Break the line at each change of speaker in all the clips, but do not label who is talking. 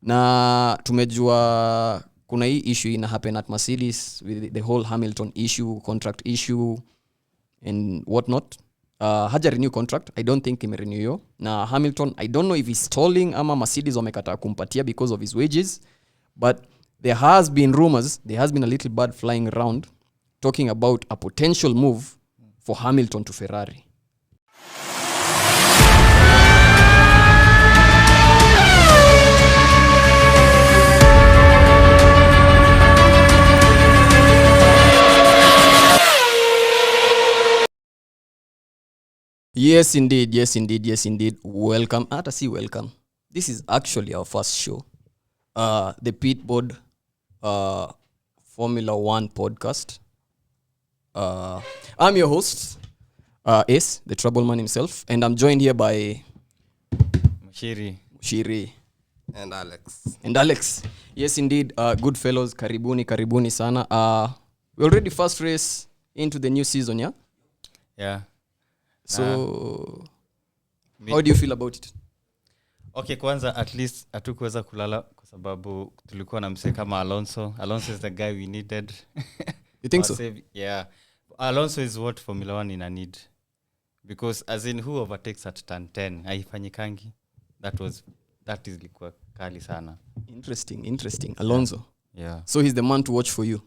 Na tumejua kuna hii issue ina happen at Mercedes with the whole Hamilton issue, contract issue and whatnot. Haja renew contract, I don't think him renew yo. Na Hamilton, I don't know if he's stalling ama Mercedes wamekataa kumpatia because of his wages, but there has been rumors, there has been a little bird flying around talking about a potential move for Hamilton to Ferrari. Yes indeed. Welcome. Hata si welcome. This is actually our first show. The Pitboard Formula 1 podcast. I'm your host, Ace, the trouble man himself, and I'm joined here by Shiri
and
Alex. Yes indeed. Good fellows, karibuni sana. We're already first race into the new season, yeah?
Yeah.
So how do you feel about it?
Okay, kwanza at least hatukuweza kulala kwa sababu tulikuwa na msee kama Alonso is the guy we needed.
You think so?
Yeah. Alonso is what Formula 1 in a need. Because as in who overtakes at turn 10 haifanyikangi. That is likuwa kali sana.
Interesting. Alonso.
Yeah.
So he's the man to watch for you.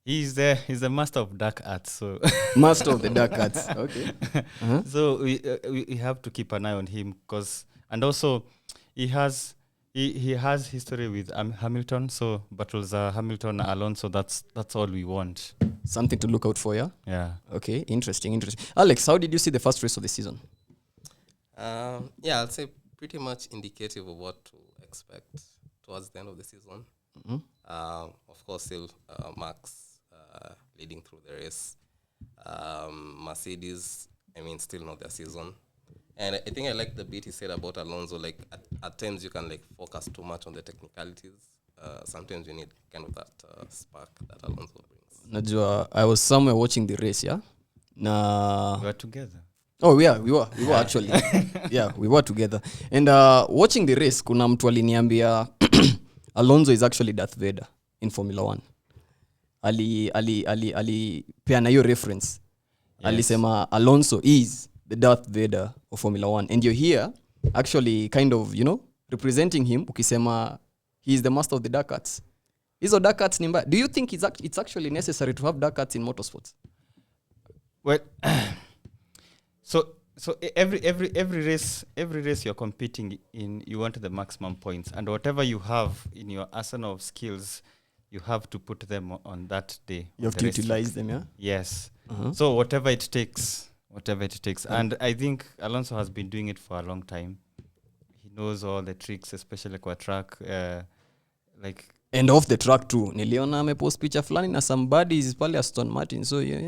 He's the master of dark arts. So
master of the dark arts. Okay. Uh-huh.
So we have to keep an eye on him because, and also he has history with Hamilton. So battles Hamilton Alonso. That's all we want.
Something to look out for, yeah.
Yeah.
Okay. Interesting. Alex, how did you see the first race of the season?
I'll say pretty much indicative of what to expect towards the end of the season.
Mm-hmm.
Of course, still Max leading through the race. Mercedes, still not their season. And I think I like the bit he said about Alonso. Like at times you can focus too much on the technicalities. Sometimes you need kind of that spark that Alonso brings.
Najua, I was somewhere watching the race, yeah.
We were together.
Oh yeah, we were actually. Yeah, we were together. And watching the race, kuna mtu aliniambia Alonso is actually Darth Vader in Formula 1. Ali peana hiyo reference. Yes. Alisema Alonso is the Darth Vader of Formula 1. And you're here actually kind of, representing him ukisema he is the master of the dark arts. Hizo dark arts nimba. Do you think it's actually necessary to have dark arts in motorsports?
Well, so every race you're competing in, you want the maximum points, and whatever you have in your arsenal of skills, you have to put them on that day.
You have to utilize them, yeah?
Yes.
Uh-huh.
So whatever it takes. And I think Alonso has been doing it for a long time. He knows all the tricks, especially kwa track.
And off the track too. Niliona amepost picture fulani na somebody is pale Aston Martin. So yeah.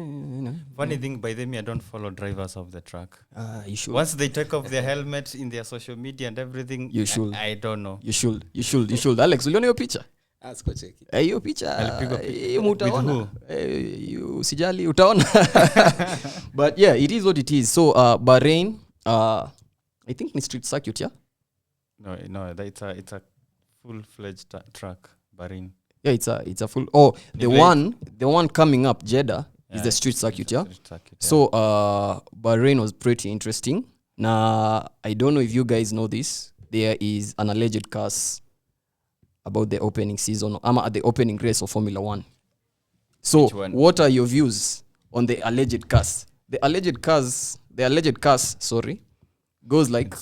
Funny thing, by the way, I don't follow drivers off the track.
You should.
Once they take off their helmet in their social media and everything,
you should.
I don't know.
You should. Alex, uliona hiyo picha?
Sikocheki.
Hiyo picha utaona. Usijali utaona. But yeah, it is what it is. So Bahrain, I think ni street circuit, yeah?
No, it's a full-fledged track, Bahrain.
Yeah, it's a full. Oh, the one coming up, Jeddah, is the street circuit, yeah?
Street circuit, yeah.
So Bahrain was pretty interesting. Now, I don't know if you guys know this. There is an alleged curse about the opening season, at the opening race of Formula 1. So, what are your views on the alleged curse? The alleged curse, goes like,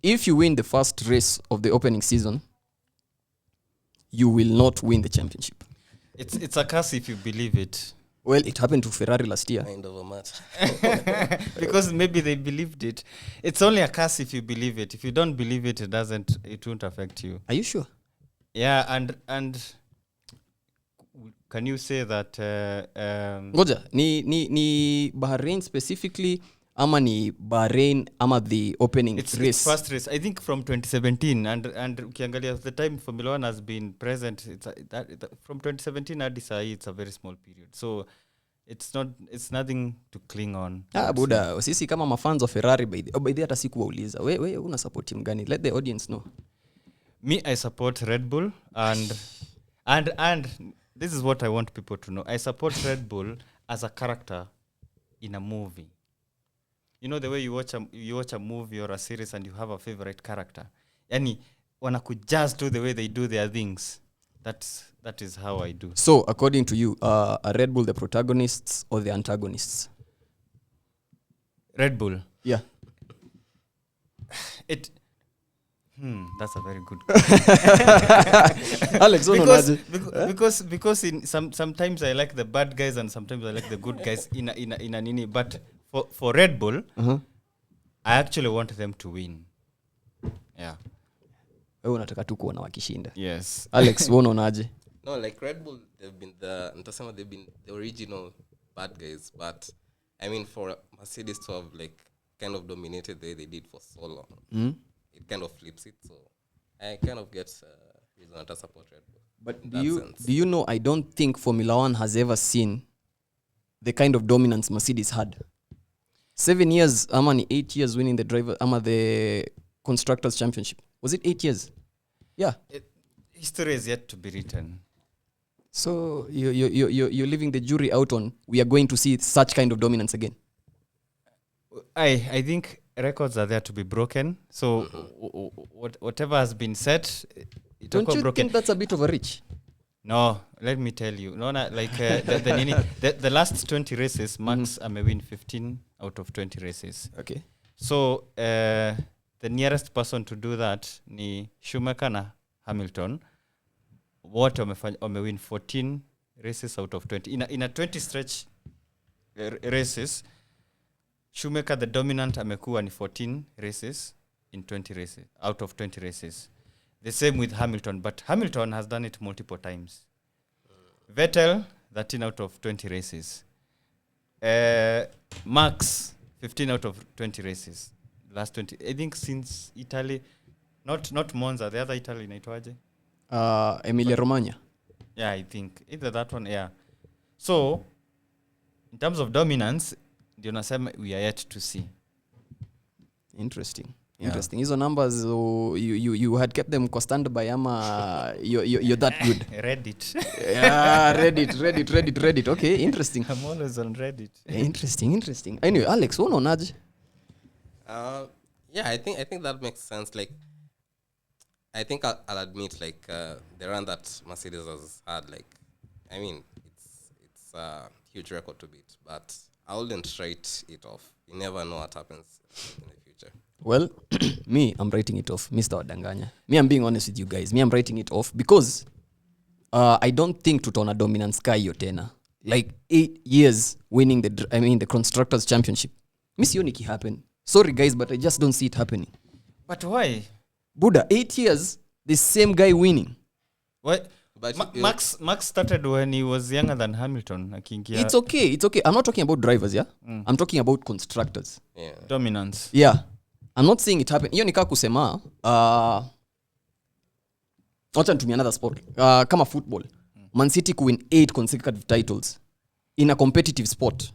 if you win the first race of the opening season, you will not win the championship.
It's a curse if you believe it.
Well, it happened to Ferrari last year.
Kind of a matter.
Because maybe they believed it. It's only a curse if you believe it. If you don't believe it, it won't affect you.
Are you sure?
Yeah, and can you say that
Ngoja, ni Bahrain specifically ama ni Bahrain ama the opening race?
It's first race. I think from 2017 and ukiangalia the time Formula 1 has been present, from 2017 hadi saa hii, it's a very small period. So it's nothing to cling on.
Buda, sisi kama mafans of Ferrari by the hata sikuwauliza. Wewe una support team gani? Let the audience know.
Me, I support Red Bull, and this is what I want people to know. I support Red Bull as a character in a movie. You know the way you watch a movie or a series and you have a favorite character. Yani wanakujust to the way they do their things. That is how I do.
So, according to you, are Red Bull the protagonists or the antagonists?
Red Bull.
Yeah.
That's a very good question.
Alex,
because in sometimes I like the bad guys and sometimes I like the good guys in a nini. But for Red Bull, I actually want them to win. Yeah.
Wewe unataka tu kuona wakishinda.
Yes.
Alex, wewe unaonaje?
No, like Red Bull, they've been the original bad guys, but I mean for Mercedes to have like kind of dominated the way they did for so long, it kind of flips it. So I kind of get reason to support Red Bull.
But do you know, I don't think Formula 1 has ever seen the kind of dominance Mercedes had. 7 years, 8 years winning the Constructors' Championship. Was it 8 years? Yeah.
History is yet to be written.
So you're leaving the jury out on we are going to see such kind of dominance again.
I think records are there to be broken. So whatever has been set,
don't you think that's a bit of a reach?
No, let me tell you. No, like the last 20 races, Max may win 15 out of 20 races.
Okay.
So the nearest person to do that ni Schumacher na Hamilton. What wame win 14 races out of 20. In a 20 stretch races, Schumacher the dominant amekuwa ni 14 races in 20 races out of 20 races. The same with Hamilton, but Hamilton has done it multiple times. Vettel 13 out of 20 races. Max 15 out of 20 races. Last 20, I think since Italy, not Monza, the other Italy inaitwaje?
Emilia Romagna.
Yeah, I think either that one. Yeah. So in terms of dominance, ndio nasema we are yet to see.
Interesting. Hizo numbers you had kept them kwa standby ama you're that good.
Reddit.
Yeah, Reddit. Okay, interesting.
I'm always on Reddit.
Interesting. Anyway, Alex, unaonaje?
Yeah, I think that makes sense. Like, I think I'll admit, like, the run that Mercedes has had, like, I mean, it's a huge record to beat, but I wouldn't write it off. You never know what happens in the future.
Well, me, I'm writing it off. Mr. Wadanganya. Me, I'm being honest with you guys. Me, I'm writing it off because I don't think tutaona dominance ka hiyo tena. Like 8 years winning the Constructors' Championship. Mi sioni ki happen. Sorry guys, but I just don't see it happening.
But why?
Buddha, 8 years, the same guy winning.
What? But Max started when he was younger than Hamilton.
It's okay. I'm not talking about drivers, yeah? I'm talking about constructors.
Yeah.
Dominance.
Yeah. I'm not saying it happened. Hiyo nika kusema, wacha nitumie another sport. Kama football. Man City could win 8 consecutive titles in a competitive sport.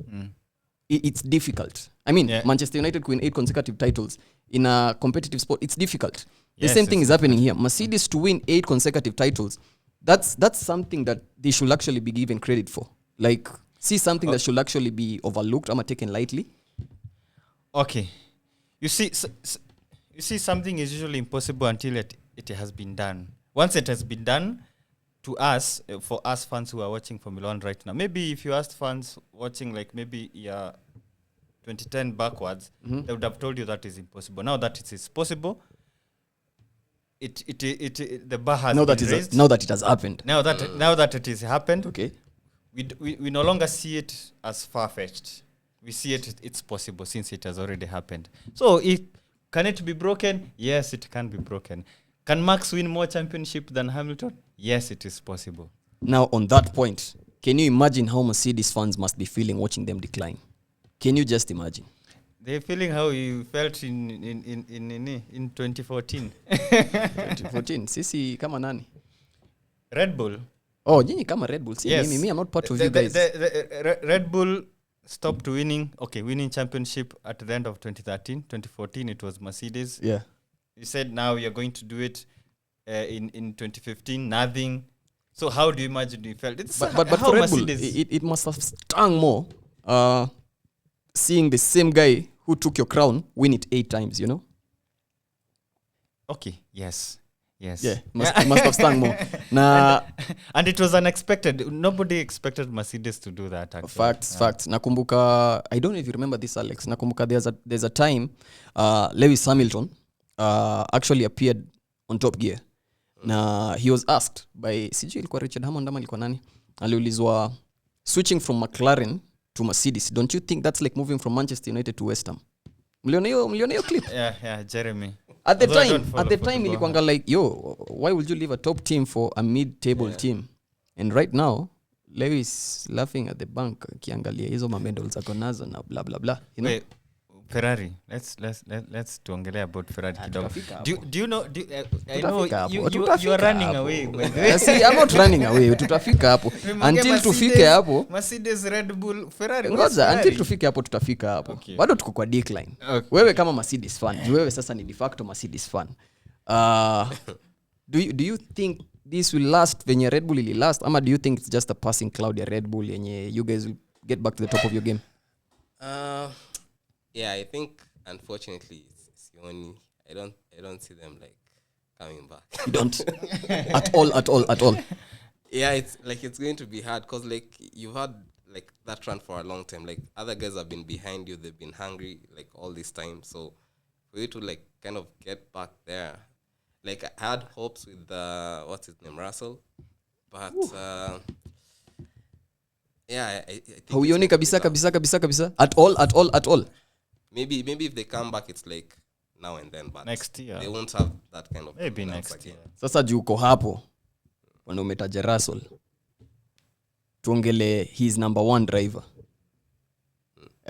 It's difficult. I mean, Manchester United could win 8 consecutive titles in a competitive sport. It's difficult. The same thing is happening here. Mercedes to win 8 consecutive titles. That's something that they should actually be given credit for. Like, see something that should actually be overlooked or taken lightly.
Okay. You see, something is usually impossible until it has been done. Once it has been done, to us, for us fans who are watching Formula 1 right now, maybe if you asked fans watching like maybe 2010 backwards, they would have told you that is impossible. Now that it is possible, the bar has been raised.
Now that it has happened.
Now that it has happened,
okay,
we no longer see it as far-fetched. We see it's possible since it has already happened. So can it be broken? Yes, it can be broken. Can Max win more championship than Hamilton? Yes, it is possible.
Now, on that point, can you imagine how Mercedes fans must be feeling watching them decline? Can you just imagine?
They're feeling how you felt in 2014.
2014, sisi kama nani?
Red Bull.
Oh, nyinyi kama Red Bull.
Yes.
Me, I'm not part of you guys.
The Red Bull stopped winning championship at the end of 2013. 2014, it was Mercedes.
Yeah.
You said now you're going to do it. in 2015, nothing. So how do you imagine you felt? It's
But
how
for Red Bull,
Mercedes-
it must have stung more seeing the same guy who took your crown win it 8 times, you know?
Okay, yes.
Yeah, it must have stung more. Nah,
And it was unexpected. Nobody expected Mercedes to do that. Actually.
facts. Nakumbuka, I don't know if you remember this, Alex. Nakumbuka, there's a time Lewis Hamilton actually appeared on Top Gear. Na he was asked by sijui ilikuwa Richard Hammond ama ilikuwa nani, aliulizwa, switching from McLaren to Mercedes, don't you think that's like moving from Manchester United to West Ham? Mliona hiyo clip?
Yeah, Jeremy.
At the
Although I don't
time
follow football.
ilikuwanga like, yo, why would you leave a top team for a mid-table team? And right now Lewis laughing at the bank akiangalia hizo medals zako nazo na blah blah blah, you know?
Wait, Ferrari. Let's tuongelea about Ferrari kidogo. Do you know? I know you are running away. By the way.
See, I'm not running away. Tutafika hapo. Until tufike hapo.
Mercedes, Red Bull, Ferrari.
Ngoja, until tufike hapo tutafika hapo.
Okay.
Bado tuko kwa decline.
Okay.
Wewe kama Mercedes fan, wewe sasa ni de facto Mercedes fan. Do you think this will last venye Red Bull ili last, ama do you think it's just a passing cloud ya Red Bull yenye you guys will get back to the top of your game?
Yeah, I think unfortunately it's Sioni. I don't see them like coming back.
You don't at all.
Yeah, it's going to be hard because like you've had like that run for a long time. Like other guys have been behind you, they've been hungry like all this time. So for you to like kind of get back there, like I had hopes with what's his name, Russell, but yeah, I think
Hauioni kabisa at all.
maybe if they come back, it's like now and then, but
Next year.
they won't have that kind of
Maybe
confidence
next
again.
year.
Sasa juu uko hapo wana umetaja Russell, tuongele his number 1 driver.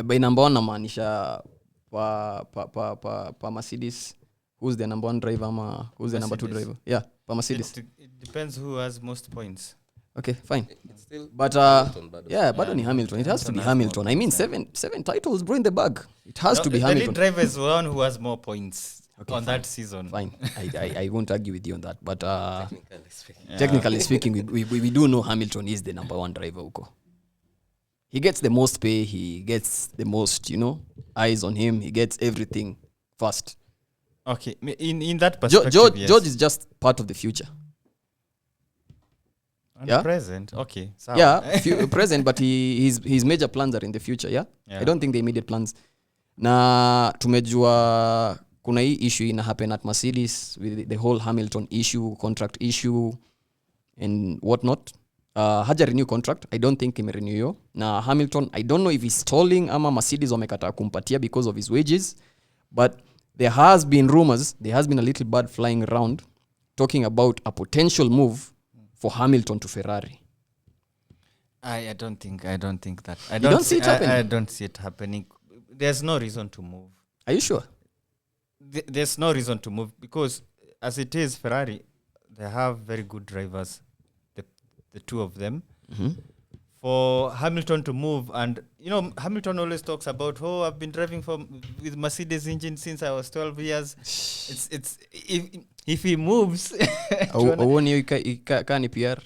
By number 1 namaanisha pa Mercedes, who's the number 1 driver ama who's the number 2
Mercedes.
driver? Yeah, pa Mercedes.
It depends who has most points.
Okay, fine.
It's still
But
Hamilton, bado.
yeah, bado ni Hamilton. It has to be Hamilton. I mean, seven titles bro in the bag. It has to be
The lead
Hamilton.
driver is one who has more points
Okay,
on that season.
Fine. I won't argue with you on that. But
Technically speaking.
technically speaking, we do know Hamilton is the number 1 driver huko. He gets the most pay, he gets the most, eyes on him, he gets everything first.
Okay, in that perspective, yes.
George is just part of the future.
And
yeah?
present. Okay. Sawa.
Yeah, present, but his major plans are in the future, yeah? I don't think the immediate plans. Na tumejua kuna hii issue ina happen at Mercedes with the whole Hamilton issue, contract issue and whatnot. Haja renew contract, I don't think renew yo. Na Hamilton, I don't know if he's stalling ama Mercedes wamekataa kumpatia because of his wages, but there has been rumors, there has been a little bird flying around talking about a potential move for Hamilton to Ferrari.
I don't think that.
don't see it happening?
I don't see it happening. There's no reason to move.
Are you sure?
There's no reason to move because as it is, Ferrari, they have very good drivers, the two of them.
Mm-hmm.
For Hamilton to move, and Hamilton always talks about, I've been driving with Mercedes engine since I was 12 years. It's if he moves,
Kani PR.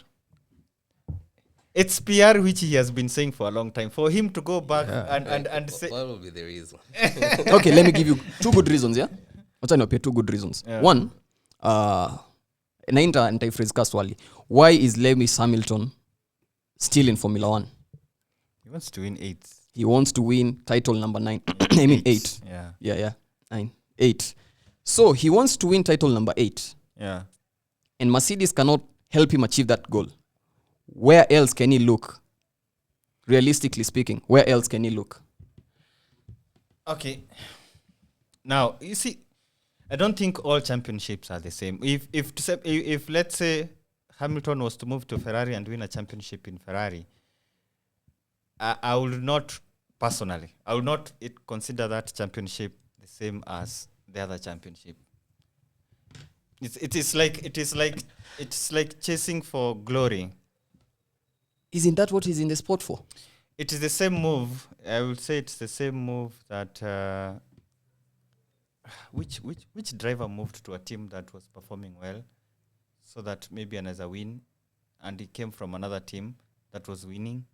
it's PR which he has been saying for a long time. For him to go back and say,
What will be the reason?
Okay, let me give you 2 good reasons, yeah? Wacha niwape 2 good reasons.
Yeah.
One, nainta nitaiphrase ka swali. Why is Lewis Hamilton still in Formula 1?
he wants to win 8.
He wants to win title number 9. I mean 8.
Yeah.
Yeah. 9. 8. So he wants to win title number 8.
Yeah.
And Mercedes cannot help him achieve that goal. Where else can he look? Realistically speaking, where else can he look?
Okay. Now, you see, I don't think all championships are the same. If let's say Hamilton was to move to Ferrari and win a championship in Ferrari, I would not personally. I would not consider that championship the same as the other championship. It's like chasing for glory.
Isn't that what he's in the sport for?
It is the same move. I would say it's the same move that which driver moved to a team that was performing well? so that maybe another win, and he came from another team that was winning?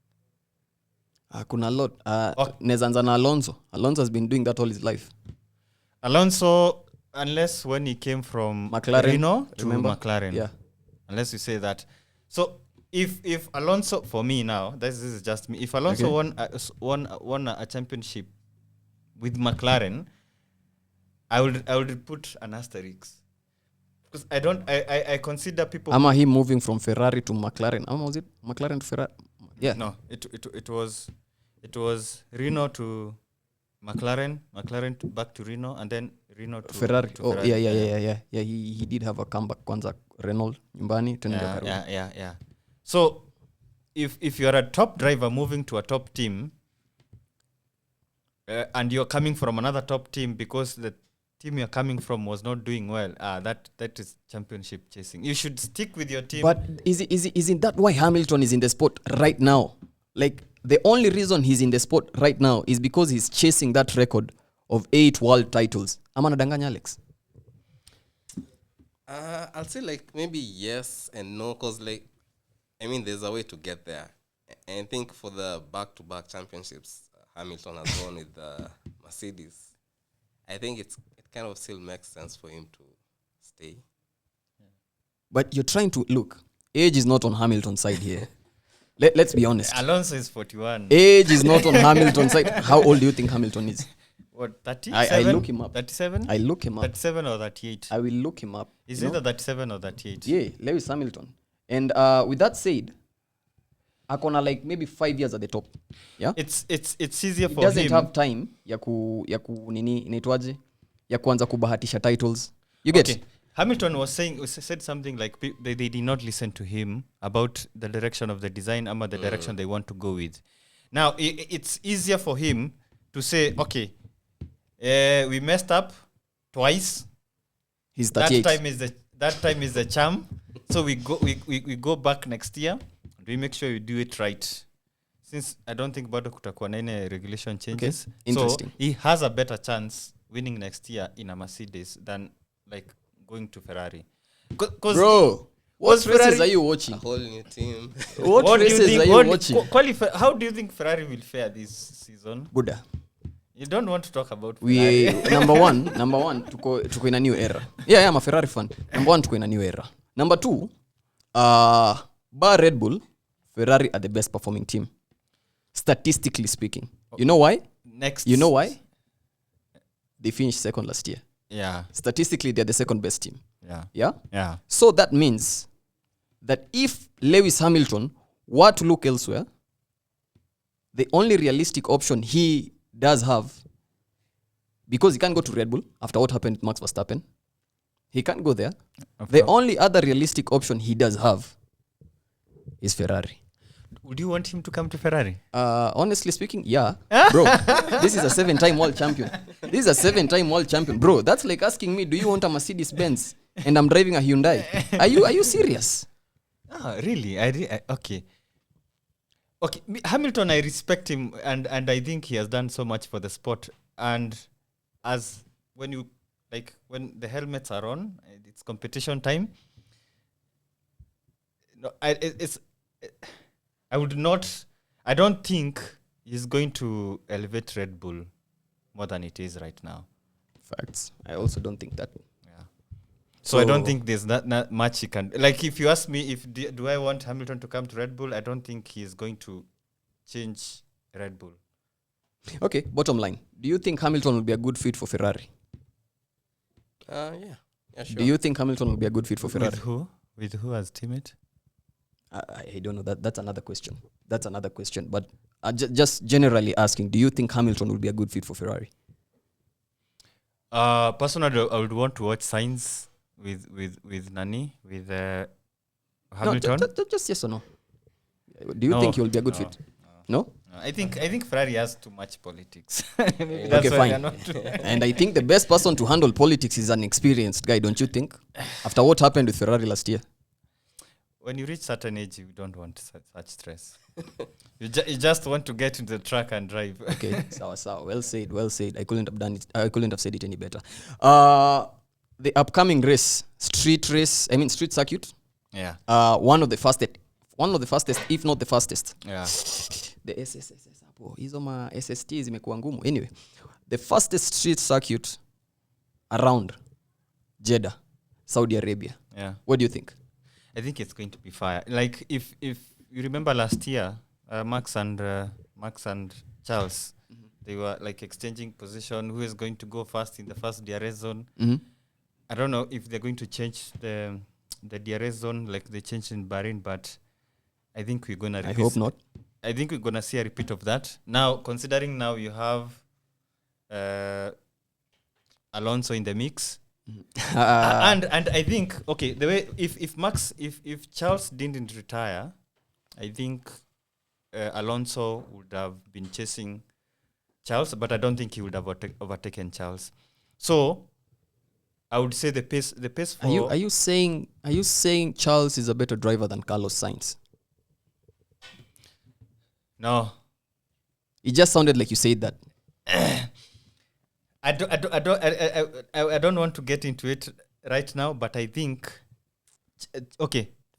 Kuna lot.
Okay.
Nezanza na Alonso. Alonso has been doing that all his life.
Alonso, unless when he came from
McLaren,
Renault to
remember?
McLaren.
Yeah.
Unless you say that. So if Alonso, for me now, this is just me. If Alonso won a championship with McLaren, I would put an asterisk, because I consider people.
Ama him moving from Ferrari to McLaren. Ama was it McLaren to Ferrari? Yeah.
No, it was Renault to McLaren to back to Renault, and then Renault to
Ferrari.
to
Oh,
Ferrari.
yeah. Yeah, he did have a comeback kwanza Renault nyumbani tena akarudi.
Yeah. So if you're a top driver moving to a top team, and you're coming from another top team because the team you're coming from was not doing well, that is championship chasing. You should stick with your team.
But isn't that why Hamilton is in the sport right now? Like, the only reason he's in the sport right now is because he's chasing that record of 8 world titles. Ama nadanganya, Alex?
I'll say like maybe yes and no, because like, I mean, there's a way to get there. And I think for the back-to-back championships Hamilton has won with the Mercedes, I think it kind of still makes sense for him to stay.
But you're trying to look. Age is not on Hamilton's side here. Let's be honest.
Alonso is 41.
Age is not on Hamilton's side. How old do you think Hamilton is?
What, 37?
I look him up.
37?
I look him up.
37 or 38?
I will look him up.
Is
You
it
know?
37 or 38?
Yeah, Lewis Hamilton. And with that said, akona like maybe 5 years at the top. Yeah?
It's easier
He
for
doesn't
him.
have time ya nini inaitwaje? Ya kuanza kubahatisha titles. You get?
Okay. Hamilton said something like they did not listen to him about the direction of the design or the direction they want to go with. Now, it's easier for him to say, okay, we messed up twice.
He's 38.
That time is the charm. So we go back next year. We make sure we do it right. Since I don't think bado kutakuwa na any regulation changes.
Okay. Interesting.
So he has a better chance winning next year in a Mercedes than like going to Ferrari.
Bro, what races are you
A
watching?
whole new team.
What races are you watching?
How do you think Ferrari will fare this season?
Buddha.
You don't want to talk about Ferrari.
We number one tuko in a new era. Yeah, I'm a Ferrari fan. Number one, tuko in a new era. Number two, bar Red Bull, Ferrari are the best performing team, statistically speaking. You know why? You know why? They finished second last year.
Yeah.
Statistically, they're the second best team.
Yeah.
Yeah?
Yeah.
So that means that if Lewis Hamilton were to look elsewhere, the only realistic option he does have, because he can't go to Red Bull after what happened with Max Verstappen, he can't go there. The only other realistic option he does have is Ferrari.
Would you want him to come to Ferrari?
Honestly speaking, yeah. Bro, this is a 7-time world champion. This is a 7-time world champion. Bro, that's like asking me, do you want a Mercedes-Benz? And I'm driving a Hyundai. Are you serious?
Really? Okay. Okay, Hamilton, I respect him, and I think he has done so much for the sport. And as when the helmets are on, it's competition time. No, I don't think he's going to elevate Red Bull more than it is right now.
Facts. I also don't think that.
Yeah. So I don't think there's not much he can. Like, if you ask me, do I want Hamilton to come to Red Bull, I don't think he's going to change Red Bull.
Okay, bottom line. Do you think Hamilton will be a good fit for Ferrari?
Yeah, sure.
Do you think Hamilton will be a good fit for Ferrari?
With who? With who as teammate?
I don't know. That's another question. But just generally asking, do you think Hamilton will be a good fit for Ferrari?
Personally, I would want to watch Sainz with Nani, with Hamilton.
No, just yes or no. Do you think he will be a good fit? No?
I think Ferrari has too much politics. Maybe
Okay,
why
fine.
they're not
And I think the best person to handle politics is an experienced guy, don't you think? After what happened with Ferrari last year.
When you reach certain age, you don't want such stress. You just want to get into the track and drive.
Okay, sawa. Well said. I couldn't have done it. I couldn't have said it any better. The upcoming race, street circuit,
Yeah.
One of the fastest, if not the fastest.
Yeah.
The SSS hapo. Hizo ma SST zimekuwa ngumu. Anyway, the fastest street circuit around Jeddah, Saudi Arabia.
Yeah.
What do you think?
I think it's going to be fire. Like if you remember last year, Max and Charles, they were like exchanging position. Who is going to go first in the first DRS zone? I don't know if they're going to change the DRS zone like they changed in Bahrain, but I think we're gonna.
I hope not.
I think we're gonna see a repeat of that. Now, considering now you have Alonso in the mix. And I think the way if Charles didn't retire, I think Alonso would have been chasing Charles, but I don't think he would have overtaken Charles. So I would say the pace for
Are you saying Charles is a better driver than Carlos Sainz?
No.
It just sounded like you said that.
I don't want to get into it right now, but I think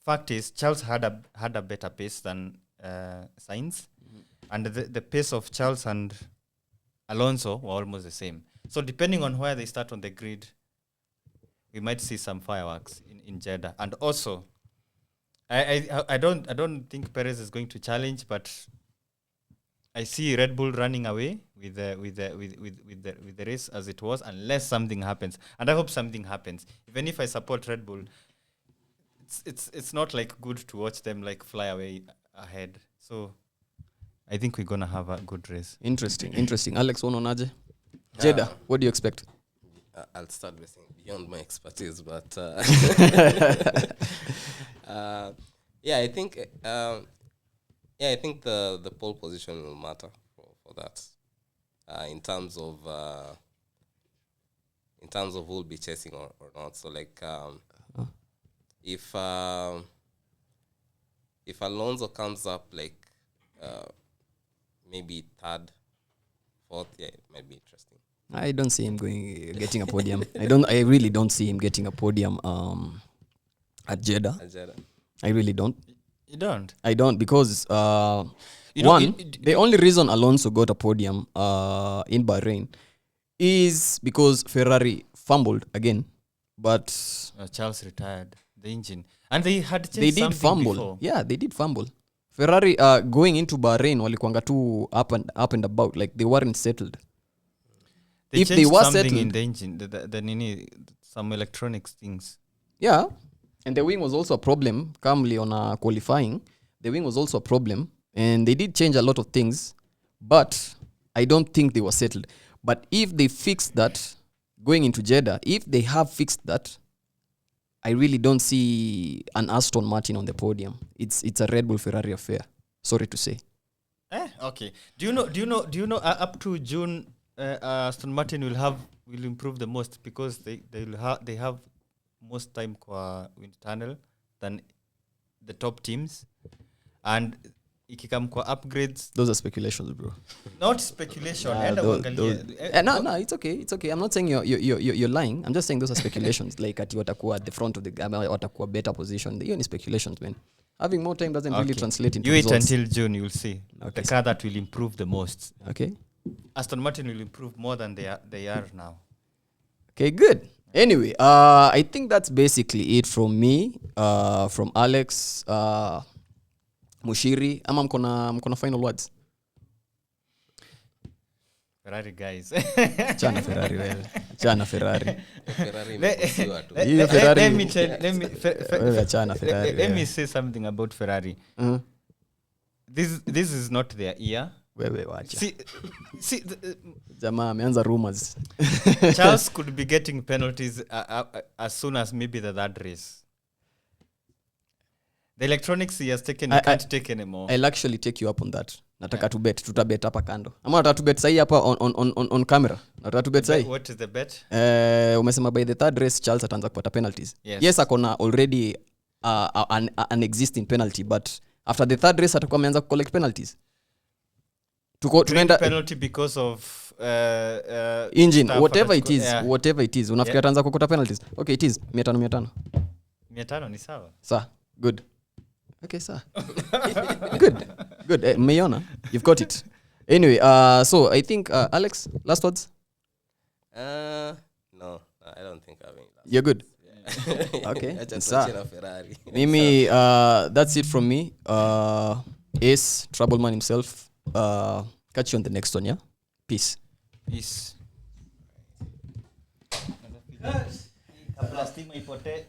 fact is Charles had a better pace than Sainz, and the pace of Charles and Alonso were almost the same. So depending on where they start on the grid, we might see some fireworks in Jeddah. And also, I don't think Perez is going to challenge, but I see Red Bull running away with the race as it was, unless something happens. And I hope something happens. Even if I support Red Bull, it's not like good to watch them like fly away ahead. So I think we're gonna have a good race.
Interesting. Alex, unaonaje? Jeddah, what do you expect?
I'll start with saying beyond my expertise, but I think the pole position will matter for that. In terms of who will be chasing or not. So like if Alonso comes up like maybe third, fourth, it might be interesting.
I don't see him getting a podium. I really don't see him getting a podium at Jeddah. I really don't.
You don't?
I don't, because the only reason Alonso got a podium in Bahrain is because Ferrari fumbled again. But
Charles retired the engine, and they had changed
they did
something
fumble.
Before.
Yeah, they did fumble. Ferrari going into Bahrain walikuanga too up and about, like they weren't settled.
They
if
changed
they were
something
settled
in the engine, some electronics things.
Yeah, and the wing was also a problem. Calmly on qualifying, the wing was also a problem, and they did change a lot of things, but I don't think they were settled. But if they fixed that going into Jeddah, if they have fixed that, I really don't see an Aston Martin on the podium. It's a Red Bull Ferrari affair. Sorry to say.
Okay. Do you know up to June Aston Martin will improve the most, because they have most time kwa wind tunnel than the top teams, and ikikam kwa upgrades.
Those are speculations, bro.
Not speculation.
No, it's okay. I'm not saying you're lying. I'm just saying those are speculations. Like at watakuwa at the front of the watakuwa better position. Hiyo ni speculations, man. Having more time doesn't really translate into
results.
results.
You wait until June, you'll see.
Okay.
The car that will improve the most.
Okay.
Aston Martin will improve more than they are now.
Okay, good. Anyway, I think that's basically it from me, from Alex, Mushiri. Ama mkona final words?
Ferrari guys.
Chana Ferrari wewe. Chana Ferrari.
Let me say something about Ferrari.
Uh-huh.
This is not their year.
Wewe wacha.
See
Jamaa ameanza rumors.
Charles could be getting penalties as soon as maybe the third race. The electronics he has taken, he can't take anymore.
I'll actually take you up on that. Nataka to bet, tutabet hapa kando. Ama nataka to bet sahi hapa on camera. Nataka to bet sahi.
What is the bet?
Umesema by the third race Charles ataanza kupata penalties.
Yes,
akona already an existing penalty, but after the third race atakuwa ameanza collect penalties.
Tunaenda penalty because of
engine, whatever it is. Unafikia ataanza kukuta penalties. Okay, it is 500
500 ni sawa.
Sawa. Good. Okay, sir. Good. Mayona, you've got it. Anyway, so I think Alex, last words.
No, I don't think I have any.
You're good.
Yeah.
Okay.
I just
Sir.
watching a Ferrari.
Mimi, that's it from me. Ace, Troubleman himself. Catch you on the next one, yeah? Peace.
Peace. Kabla stima ipotee